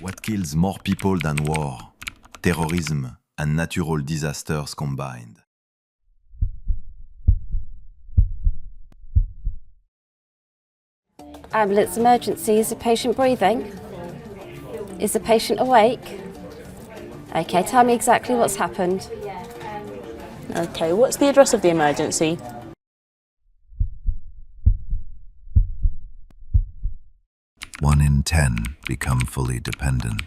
What kills more people than war? Terrorism and natural disasters combined. Ambulance emergency. Is the patient breathing? Is the patient awake? Okay, tell me exactly what's happened. Okay, what's the address of the emergency? One in 10 become fully dependent.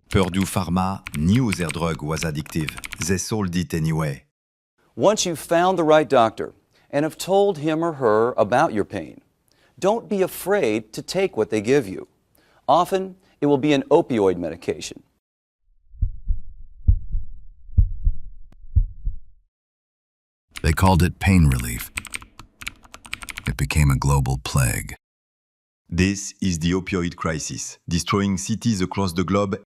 Purdue Pharma knew their drug was addictive. They sold it anyway. Once you've found the right doctor and have told him or her about your pain, don't be afraid to take what they give you. Often, it will be an opioid medication. They called it pain relief. It became a global plague. This is the opioid crisis, destroying cities across the globe.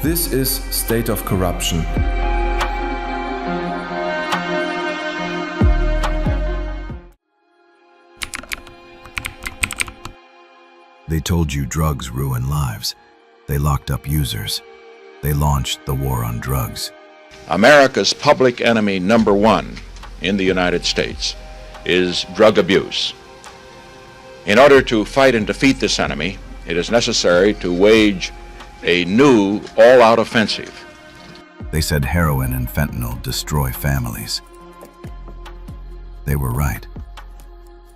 This is State of Corruption. They told you drugs ruin lives. They locked up users. They launched the war on drugs. America's public enemy number one in the United States is drug abuse. In order to fight and defeat this enemy, it is necessary to wage a new all-out offensive. They said heroin and fentanyl destroy families. They were right.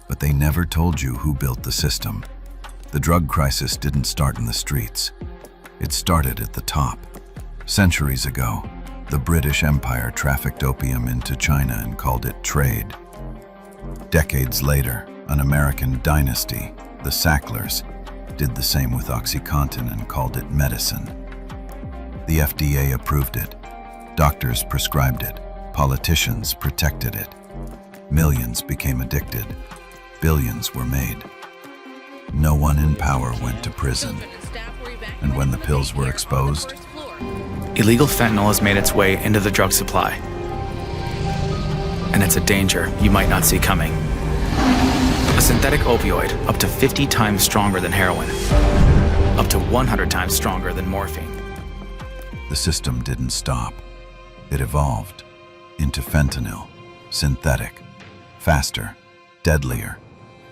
But they never told you who built the system. The drug crisis didn't start in the streets. It started at the top. Centuries ago, the British Empire trafficked opium into China and called it trade. Decades later, an American dynasty, the Sacklers, did the same with OxyContin and called it medicine. The FDA approved it. Doctors prescribed it. Politicians protected it. Millions became addicted. Billions were made. No one in power went to prison. And when the pills were exposed, illegal fentanyl has made its way into the drug supply. And it's a danger you might not see coming. A synthetic opioid up to 50 times stronger than heroin, up to 100 times stronger than morphine. the system didn't stop. It evolved into fentanyl, synthetic, faster, deadlier.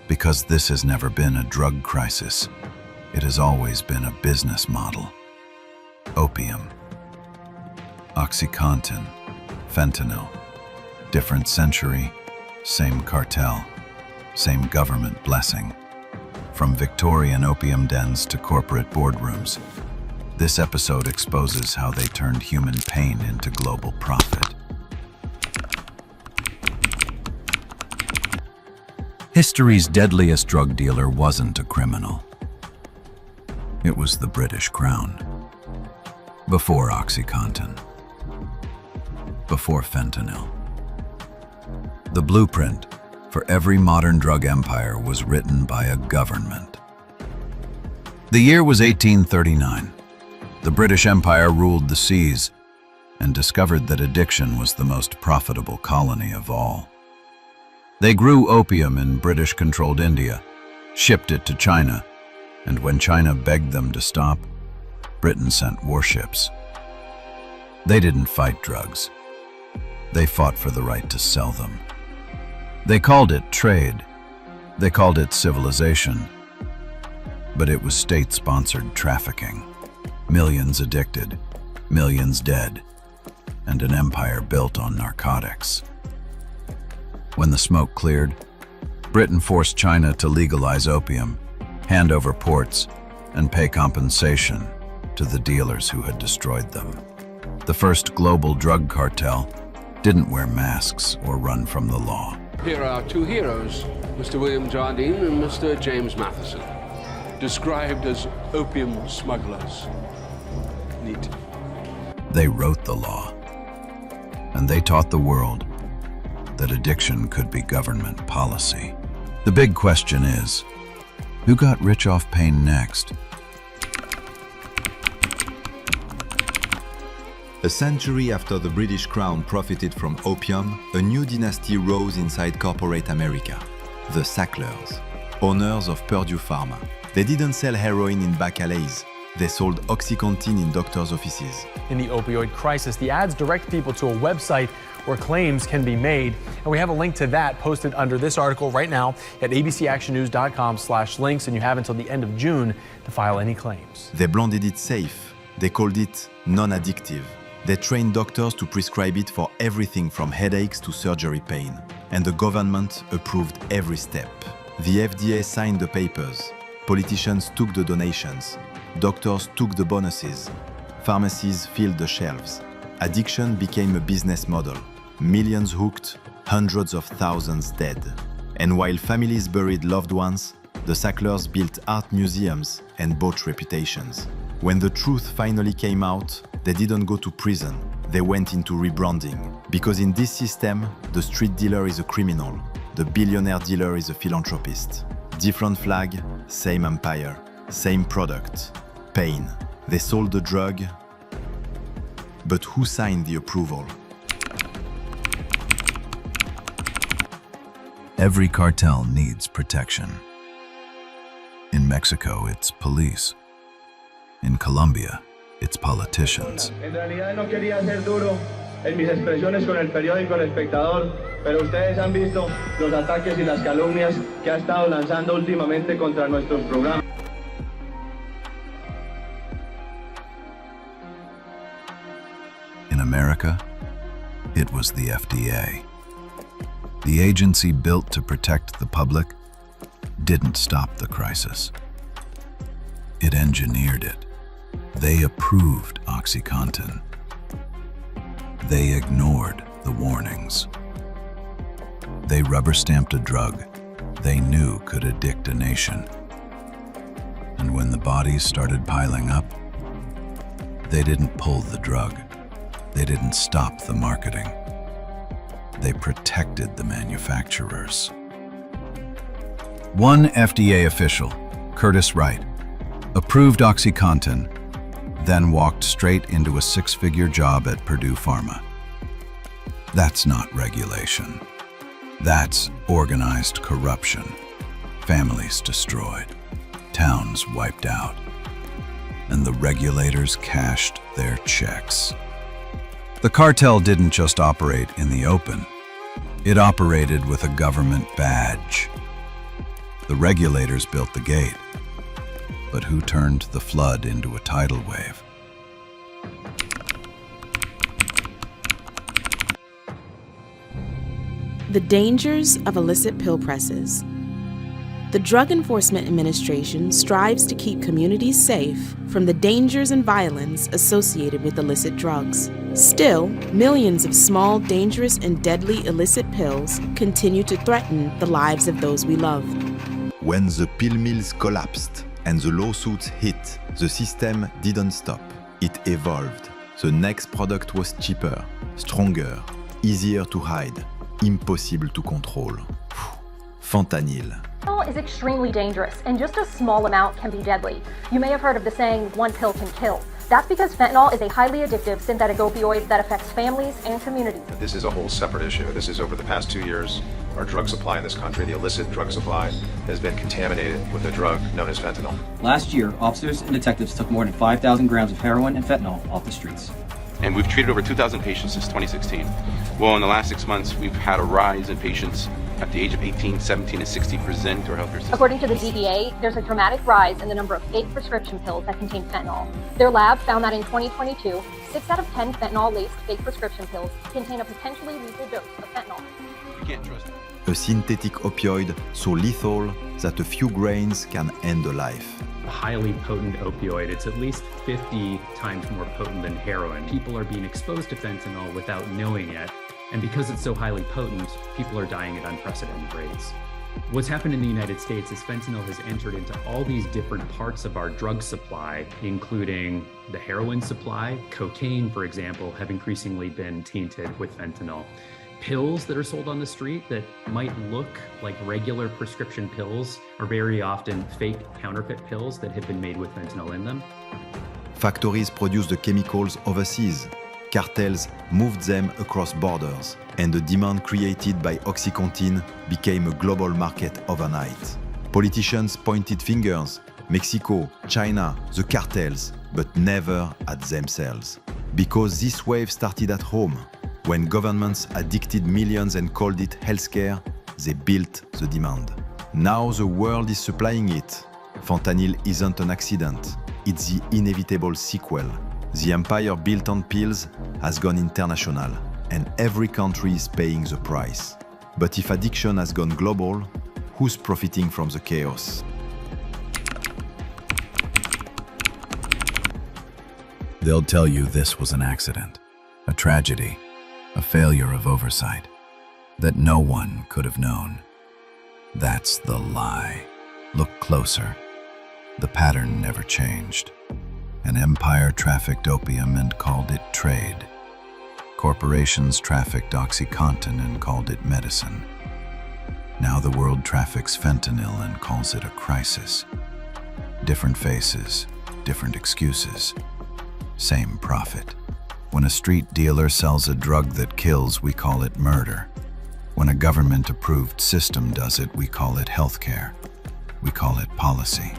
Because this has never been a drug crisis, it has always been a business model. Opium, OxyContin, fentanyl, different century, same cartel, same government blessing. From Victorian opium dens to corporate boardrooms, this episode exposes how they turned human pain into global profit. History's deadliest drug dealer wasn't a criminal. It was the British Crown. Before OxyContin. Before fentanyl. The blueprint for every modern drug empire was written by a government. The year was 1839. The British Empire ruled the seas and discovered that addiction was the most profitable colony of all. They grew opium in British-controlled India, shipped it to China, and when China begged them to stop, Britain sent warships. They didn't fight drugs. They fought for the right to sell them. They called it trade. They called it civilization. But it was state-sponsored trafficking. Millions addicted, millions dead, and an empire built on narcotics. When the smoke cleared, Britain forced China to legalize opium, hand over ports, and pay compensation to the dealers who had destroyed them. The first global drug cartel didn't wear masks or run from the law. Here are two heroes, Mr. William Jardine and Mr. James Matheson, described as opium smugglers. Neat. They wrote the law, and they taught the world that addiction could be government policy. The big question is, who got rich off pain next? A century after the British Crown profited from opium, a new dynasty rose inside corporate America, the Sacklers, owners of Pharma. They didn't sell heroin in back alleys. They sold OxyContin in doctors' offices. In the opioid crisis, the ads direct people to a website where claims can be made. And we have a link to that posted under this article right now at abcactionnews.com/links, and you have until the end of June to file any claims. They blended it safe. They called it non-addictive. They trained doctors to prescribe it for everything from headaches to surgery pain. And the government approved every step. The FDA signed the papers. Politicians took the donations. Doctors took the bonuses. Pharmacies filled the shelves. Addiction became a business model. Millions hooked, hundreds of thousands dead. And while families buried loved ones, the Sacklers built art museums and bought reputations. When the truth finally came out, they didn't go to prison. They went into rebranding. Because in this system, the street dealer is a criminal. The billionaire dealer is a philanthropist. Different flag, same empire, same product, pain. They sold the drug, but who signed the approval? Every cartel needs protection. In Mexico, it's police. In Colombia, it's politicians. En realidad no quería ser duro en mis expresiones con el periódico El Espectador, pero ustedes han visto los ataques y las calumnias que ha estado lanzando últimamente contra nuestros programas. In America, it was the FDA. The agency built to protect the public didn't stop the crisis. It engineered it. They approved OxyContin. They ignored the warnings. They rubber-stamped a drug they knew could addict a nation. And when the bodies started piling up, they didn't pull the drug. They didn't stop the marketing. They protected the manufacturers. One FDA official, Curtis Wright, approved OxyContin, then walked straight into a six-figure job at Pharma. That's not regulation. That's organized corruption. Families destroyed, towns wiped out, and the regulators cashed their checks. The cartel didn't just operate in the open. It operated with a government badge. The regulators built the gate, but who turned the flood into a tidal wave? The dangers of illicit pill presses. The Drug Enforcement Administration strives to keep communities safe from the dangers and violence associated with illicit drugs. Still, millions of small, dangerous, and deadly illicit pills continue to threaten the lives of those we love. When the pill mills collapsed and the lawsuits hit, the system didn't stop. It evolved. The next product was cheaper, stronger, easier to hide, impossible to control. Fentanyl. Fentanyl is extremely dangerous, and just a small amount can be deadly. You may have heard of the saying, one pill can kill. That's because fentanyl is a highly addictive synthetic opioid that affects families and communities. This is a whole separate issue. This is over the past 2 years. Our drug supply in this country, the illicit drug supply, has been contaminated with a drug known as fentanyl. Last year, officers and detectives took more than 5,000 grams of heroin and fentanyl off the streets. And we've treated over 2,000 patients since 2016. Well, in the last 6 months, we've had a rise in patients at the age of 18, 17, and 60 present to our healthcare system. According to the DEA, there's a dramatic rise in the number of fake prescription pills that contain fentanyl. Their lab found that in 2022, 6 out of 10 fentanyl-laced fake prescription pills contain a potentially lethal dose of fentanyl. You can't trust it. A synthetic opioid so lethal that a few grains can end a life. A highly potent opioid, it's at least 50 times more potent than heroin. People are being exposed to fentanyl without knowing it. And because it's so highly potent, people are dying at unprecedented rates. What's happened in the United States is fentanyl has entered into all these different parts of our drug supply, including the heroin supply. Cocaine, for example, have increasingly been tainted with fentanyl. Pills that are sold on the street that might look like regular prescription pills are very often fake counterfeit pills that have been made with fentanyl in them. Factories produce the chemicals overseas. cartels moved them across borders, and the demand created by OxyContin became a global market overnight. Politicians pointed fingers, Mexico, China, the cartels, but never at themselves. Because this wave started at home. When governments addicted millions and called it healthcare, they built the demand. Now the world is supplying it. Fentanyl isn't an accident, it's the inevitable sequel. The empire built on pills has gone international, and every country is paying the price. But if addiction has gone global, who's profiting from the chaos? They'll tell you this was an accident, a tragedy, a failure of oversight, that no one could have known. That's the lie. Look closer. The pattern never changed. An empire trafficked opium and called it trade. Corporations trafficked OxyContin and called it medicine. Now the world traffics fentanyl and calls it a crisis. Different faces, different excuses. Same profit. When a street dealer sells a drug that kills, we call it murder. When a government-approved system does it, we call it healthcare. We call it policy.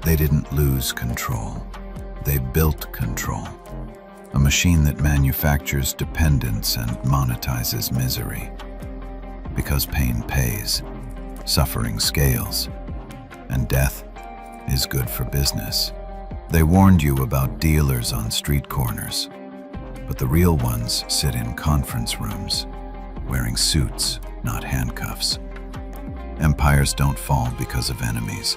They didn't lose control. They built control. A machine that manufactures dependence and monetizes misery. Because pain pays, suffering scales, and death is good for business. They warned you about dealers on street corners, but the real ones sit in conference rooms, wearing suits, not handcuffs. Empires don't fall because of enemies.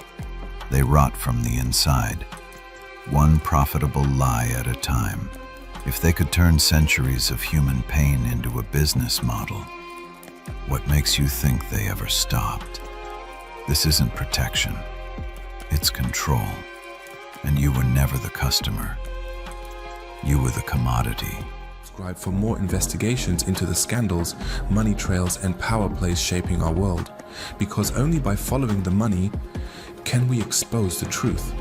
They rot from the inside, one profitable lie at a time. If they could turn centuries of human pain into a business model, what makes you think they ever stopped? This isn't protection, it's control. And you were never the customer. You were the commodity. Subscribe for more investigations into the scandals, money trails, and power plays shaping our world. Because only by following the money can we expose the truth.